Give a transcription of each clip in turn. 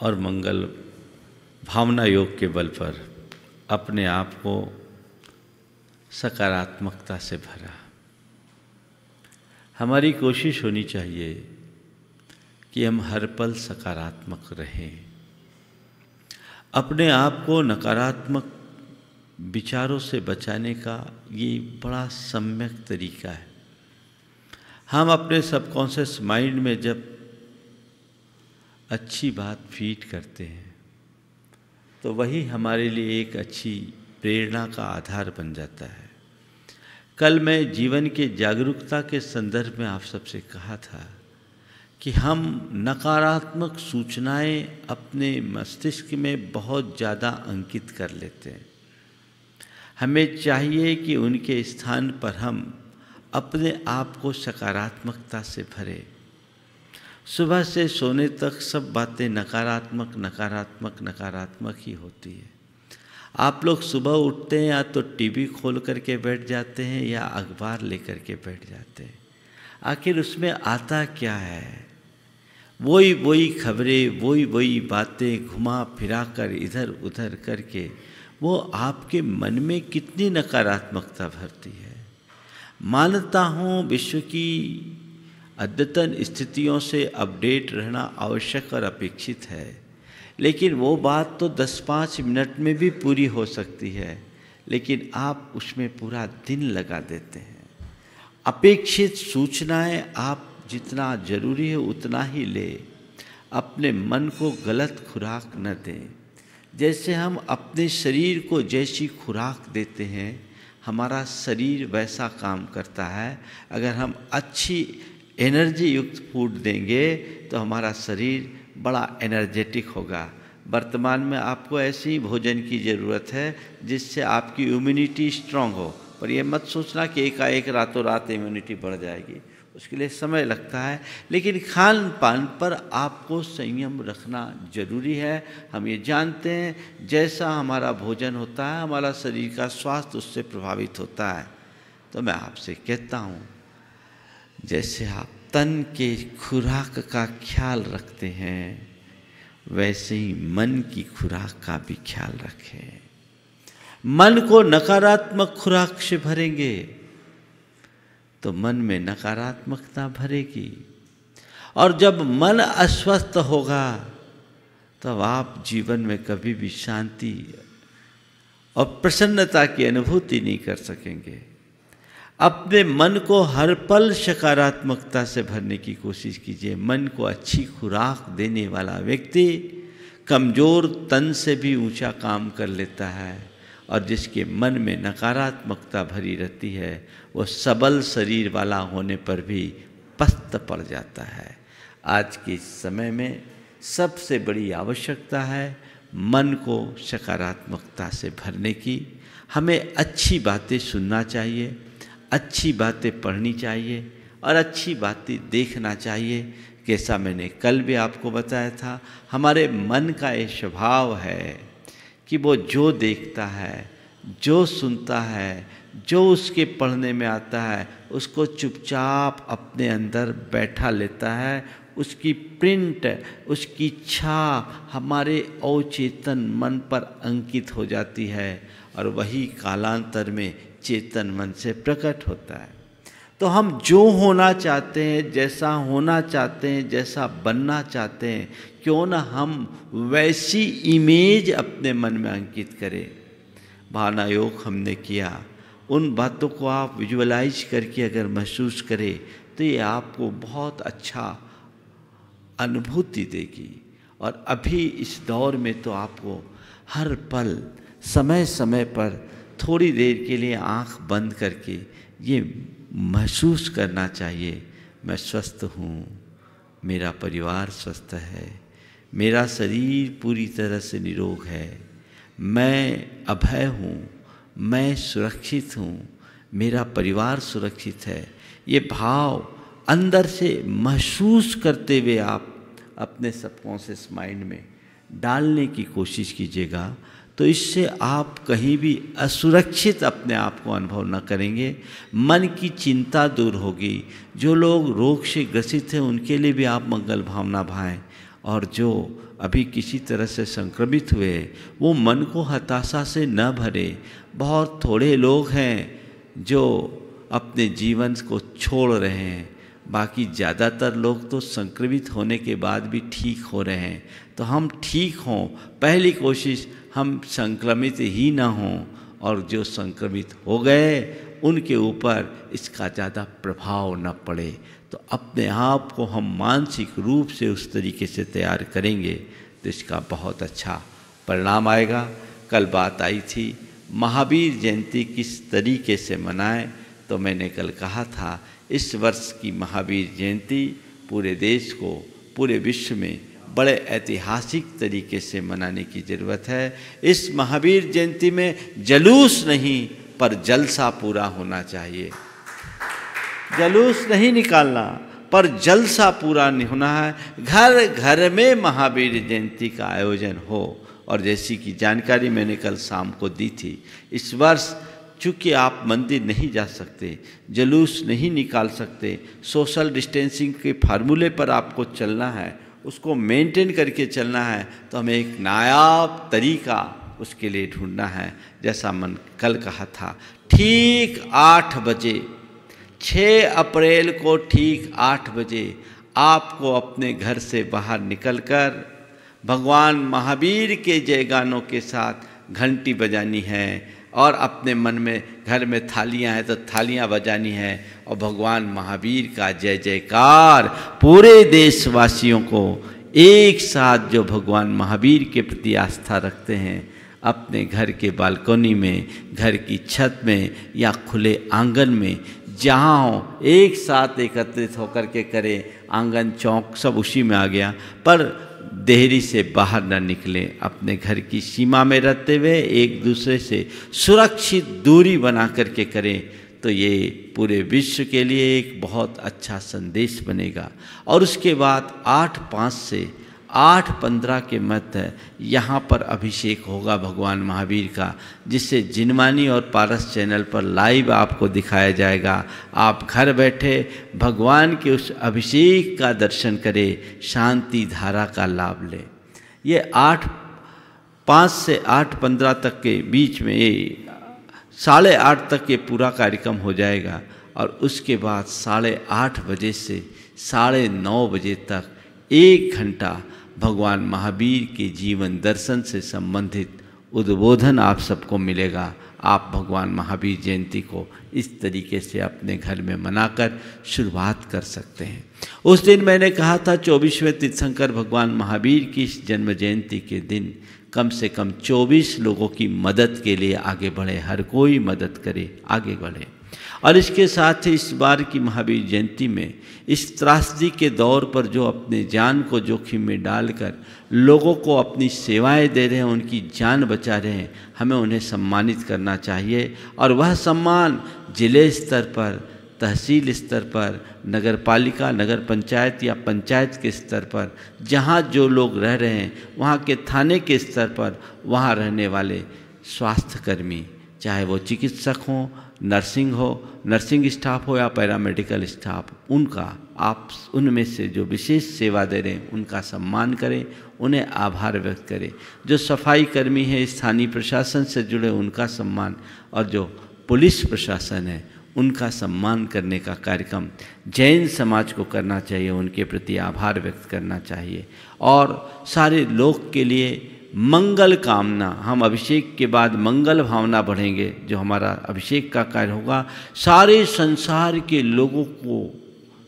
और मंगल भावना योग के बल पर अपने आप को सकारात्मकता से भरा। हमारी कोशिश होनी चाहिए कि हम हर पल सकारात्मक रहें। अपने आप को नकारात्मक विचारों से बचाने का ये बड़ा सम्यक तरीका है। हम अपने सबकॉन्शियस माइंड में जब अच्छी बात फीड करते हैं तो वही हमारे लिए एक अच्छी प्रेरणा का आधार बन जाता है। कल मैं जीवन के जागरूकता के संदर्भ में आप सबसे कहा था कि हम नकारात्मक सूचनाएं अपने मस्तिष्क में बहुत ज़्यादा अंकित कर लेते हैं। हमें चाहिए कि उनके स्थान पर हम अपने आप को सकारात्मकता से भरें। सुबह से सोने तक सब बातें नकारात्मक नकारात्मक नकारात्मक ही होती है। आप लोग सुबह उठते हैं या तो टीवी खोल करके बैठ जाते हैं या अखबार लेकर के बैठ जाते हैं। आखिर उसमें आता क्या है? वही खबरें, वही बातें घुमा फिरा कर इधर उधर करके वो आपके मन में कितनी नकारात्मकता भरती है। मानता हूँ विश्व की अद्यतन स्थितियों से अपडेट रहना आवश्यक और अपेक्षित है, लेकिन वो बात तो 10-5 मिनट में भी पूरी हो सकती है, लेकिन आप उसमें पूरा दिन लगा देते हैं। अपेक्षित सूचनाएं आप जितना जरूरी है उतना ही ले। अपने मन को गलत खुराक न दें। जैसे हम अपने शरीर को जैसी खुराक देते हैं हमारा शरीर वैसा काम करता है। अगर हम अच्छी एनर्जी युक्त फूड देंगे तो हमारा शरीर बड़ा एनर्जेटिक होगा। वर्तमान में आपको ऐसे ही भोजन की ज़रूरत है जिससे आपकी इम्यूनिटी स्ट्रांग हो, पर यह मत सोचना कि एकाएक रातों रात इम्यूनिटी बढ़ जाएगी। उसके लिए समय लगता है, लेकिन खान पान पर आपको संयम रखना जरूरी है। हम ये जानते हैं जैसा हमारा भोजन होता है हमारा शरीर का स्वास्थ्य उससे प्रभावित होता है। तो मैं आपसे कहता हूँ जैसे आप तन के खुराक का ख्याल रखते हैं वैसे ही मन की खुराक का भी ख्याल रखें। मन को नकारात्मक खुराक से भरेंगे तो मन में नकारात्मकता भरेगी, और जब मन अस्वस्थ होगा तब आप जीवन में कभी भी शांति और प्रसन्नता की अनुभूति नहीं कर सकेंगे। अपने मन को हर पल सकारात्मकता से भरने की कोशिश कीजिए। मन को अच्छी खुराक देने वाला व्यक्ति कमज़ोर तन से भी ऊंचा काम कर लेता है, और जिसके मन में नकारात्मकता भरी रहती है वो सबल शरीर वाला होने पर भी पस्त पड़ जाता है। आज के समय में सबसे बड़ी आवश्यकता है मन को सकारात्मकता से भरने की। हमें अच्छी बातें सुनना चाहिए, अच्छी बातें पढ़नी चाहिए और अच्छी बातें देखना चाहिए। कैसा मैंने कल भी आपको बताया था, हमारे मन का ये स्वभाव है कि वो जो देखता है, जो सुनता है, जो उसके पढ़ने में आता है उसको चुपचाप अपने अंदर बैठा लेता है। उसकी प्रिंट, उसकी छाप हमारे अवचेतन मन पर अंकित हो जाती है और वही कालांतर में चेतन मन से प्रकट होता है। तो हम जो होना चाहते हैं, जैसा होना चाहते हैं, जैसा बनना चाहते हैं, क्यों ना हम वैसी इमेज अपने मन में अंकित करें। भावना योग हमने किया, उन बातों को आप विजुअलाइज करके अगर महसूस करें तो ये आपको बहुत अच्छा अनुभूति देगी। और अभी इस दौर में तो आपको हर पल समय समय पर थोड़ी देर के लिए आंख बंद करके ये महसूस करना चाहिए, मैं स्वस्थ हूँ, मेरा परिवार स्वस्थ है, मेरा शरीर पूरी तरह से निरोग है, मैं अभय हूँ, मैं सुरक्षित हूँ, मेरा परिवार सुरक्षित है। ये भाव अंदर से महसूस करते हुए आप अपने सबकॉन्शियस माइंड में डालने की कोशिश कीजिएगा, तो इससे आप कहीं भी असुरक्षित अपने आप को अनुभव न करेंगे। मन की चिंता दूर होगी। जो लोग रोग से ग्रसित हैं उनके लिए भी आप मंगल भावना भाएं और जो अभी किसी तरह से संक्रमित हुए वो मन को हताशा से न भरे। बहुत थोड़े लोग हैं जो अपने जीवन को छोड़ रहे हैं, बाकी ज़्यादातर लोग तो संक्रमित होने के बाद भी ठीक हो रहे हैं। तो हम ठीक हों, पहली कोशिश हम संक्रमित ही ना हों, और जो संक्रमित हो गए उनके ऊपर इसका ज़्यादा प्रभाव न पड़े। तो अपने आप को हम मानसिक रूप से उस तरीके से तैयार करेंगे तो इसका बहुत अच्छा परिणाम आएगा। कल बात आई थी महावीर जयंती किस तरीके से मनाएं, तो मैंने कल कहा था इस वर्ष की महावीर जयंती पूरे देश को, पूरे विश्व में बड़े ऐतिहासिक तरीके से मनाने की ज़रूरत है। इस महावीर जयंती में जुलूस नहीं पर जलसा पूरा होना चाहिए। जुलूस नहीं निकालना पर जलसा पूरा नहीं होना है। घर घर में महावीर जयंती का आयोजन हो। और जैसी कि जानकारी मैंने कल शाम को दी थी, इस वर्ष चूँकि आप मंदिर नहीं जा सकते, जुलूस नहीं निकाल सकते, सोशल डिस्टेंसिंग के फार्मूले पर आपको चलना है, उसको मेंटेन करके चलना है, तो हमें एक नायाब तरीका उसके लिए ढूंढना है। जैसा मन कल कहा था, ठीक 8 बजे 6 अप्रैल को ठीक 8 बजे आपको अपने घर से बाहर निकलकर भगवान महावीर के जयगानों के साथ घंटी बजानी है, और अपने मन में घर में थालियां हैं तो थालियां बजानी है, और भगवान महावीर का जय जयकार पूरे देशवासियों को एक साथ, जो भगवान महावीर के प्रति आस्था रखते हैं, अपने घर के बालकनी में, घर की छत में या खुले आंगन में जहाँ हो, एक साथ एकत्रित होकर के करें। आंगन चौक सब उसी में आ गया, पर देहरी से बाहर न निकलें। अपने घर की सीमा में रहते हुए एक दूसरे से सुरक्षित दूरी बना करके करें, तो ये पूरे विश्व के लिए एक बहुत अच्छा संदेश बनेगा। और उसके बाद 8:05 से 8:15 के मध्य यहाँ पर अभिषेक होगा भगवान महावीर का, जिससे जिनमानी और पारस चैनल पर लाइव आपको दिखाया जाएगा। आप घर बैठे भगवान के उस अभिषेक का दर्शन करें, शांति धारा का लाभ लें। ये 8:05 से 8:15 तक के बीच में, ये 8:30 तक ये पूरा कार्यक्रम हो जाएगा। और उसके बाद 8:30 बजे से 9:30 बजे तक 1 घंटा भगवान महावीर के जीवन दर्शन से संबंधित उद्बोधन आप सबको मिलेगा। आप भगवान महावीर जयंती को इस तरीके से अपने घर में मनाकर शुरुआत कर सकते हैं। उस दिन मैंने कहा था 24वें तीर्थंकर भगवान महावीर की इस जन्म जयंती के दिन कम से कम 24 लोगों की मदद के लिए आगे बढ़े। हर कोई मदद करे, आगे बढ़े। और इसके साथ ही इस बार की महावीर जयंती में इस त्रासदी के दौर पर जो अपने जान को जोखिम में डालकर लोगों को अपनी सेवाएं दे रहे हैं, उनकी जान बचा रहे हैं, हमें उन्हें सम्मानित करना चाहिए। और वह सम्मान जिले स्तर पर, तहसील स्तर पर, नगर पालिका, नगर पंचायत या पंचायत के स्तर पर, जहाँ जो लोग रह रहे हैं, वहाँ के थाने के स्तर पर, वहाँ रहने वाले स्वास्थ्यकर्मी, चाहे वो चिकित्सक हों, नर्सिंग स्टाफ हो या पैरामेडिकल स्टाफ, उनका आप उनमें से जो विशेष सेवा दे रहे हैं उनका सम्मान करें, उन्हें आभार व्यक्त करें। जो सफाई कर्मी हैं, स्थानीय प्रशासन से जुड़े, उनका सम्मान, और जो पुलिस प्रशासन है उनका सम्मान करने का कार्यक्रम जैन समाज को करना चाहिए, उनके प्रति आभार व्यक्त करना चाहिए। और सारे लोग के लिए मंगल कामना, हम अभिषेक के बाद मंगल भावना बढ़ेंगे। जो हमारा अभिषेक का कार्य होगा, सारे संसार के लोगों को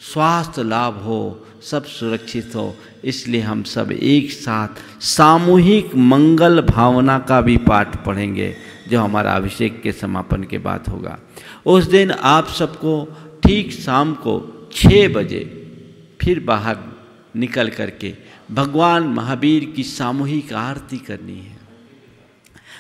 स्वास्थ्य लाभ हो, सब सुरक्षित हो, इसलिए हम सब एक साथ सामूहिक मंगल भावना का भी पाठ पढ़ेंगे, जो हमारा अभिषेक के समापन के बाद होगा। उस दिन आप सबको ठीक शाम को 6 बजे फिर बाहर निकल करके भगवान महावीर की सामूहिक आरती करनी है।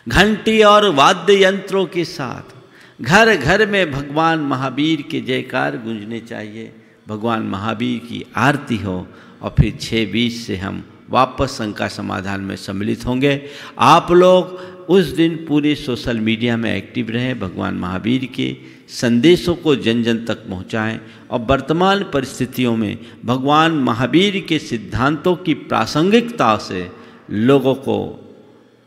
घंटी और वाद्य यंत्रों के साथ घर घर में भगवान महावीर के जयकार गूंजने चाहिए, भगवान महावीर की आरती हो। और फिर 6:20 से हम वापस संघ का समाधान में सम्मिलित होंगे। आप लोग उस दिन पूरे सोशल मीडिया में एक्टिव रहें, भगवान महावीर के संदेशों को जन जन तक पहुंचाएं और वर्तमान परिस्थितियों में भगवान महावीर के सिद्धांतों की प्रासंगिकता से लोगों को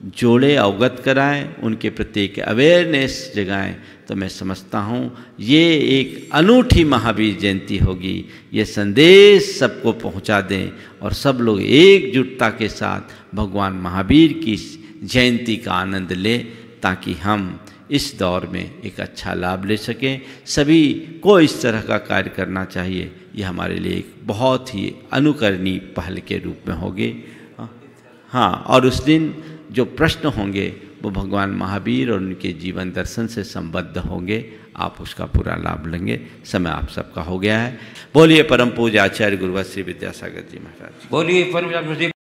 जोड़े, अवगत कराएं, उनके प्रति एक अवेयरनेस जगाएं। तो मैं समझता हूँ ये एक अनूठी महावीर जयंती होगी। ये संदेश सबको पहुँचा दें और सब लोग एकजुटता के साथ भगवान महावीर की जयंती का आनंद लें, ताकि हम इस दौर में एक अच्छा लाभ ले सकें। सभी को इस तरह का कार्य करना चाहिए। ये हमारे लिए एक बहुत ही अनुकरणीय पहल के रूप में होगी। हाँ, और उस दिन जो प्रश्न होंगे वो भगवान महावीर और उनके जीवन दर्शन से संबद्ध होंगे। आप उसका पूरा लाभ लेंगे। समय आप सबका हो गया है। बोलिए परम पूज्य आचार्य गुरुवर श्री विद्यासागर जी महाराज। बोलिए परम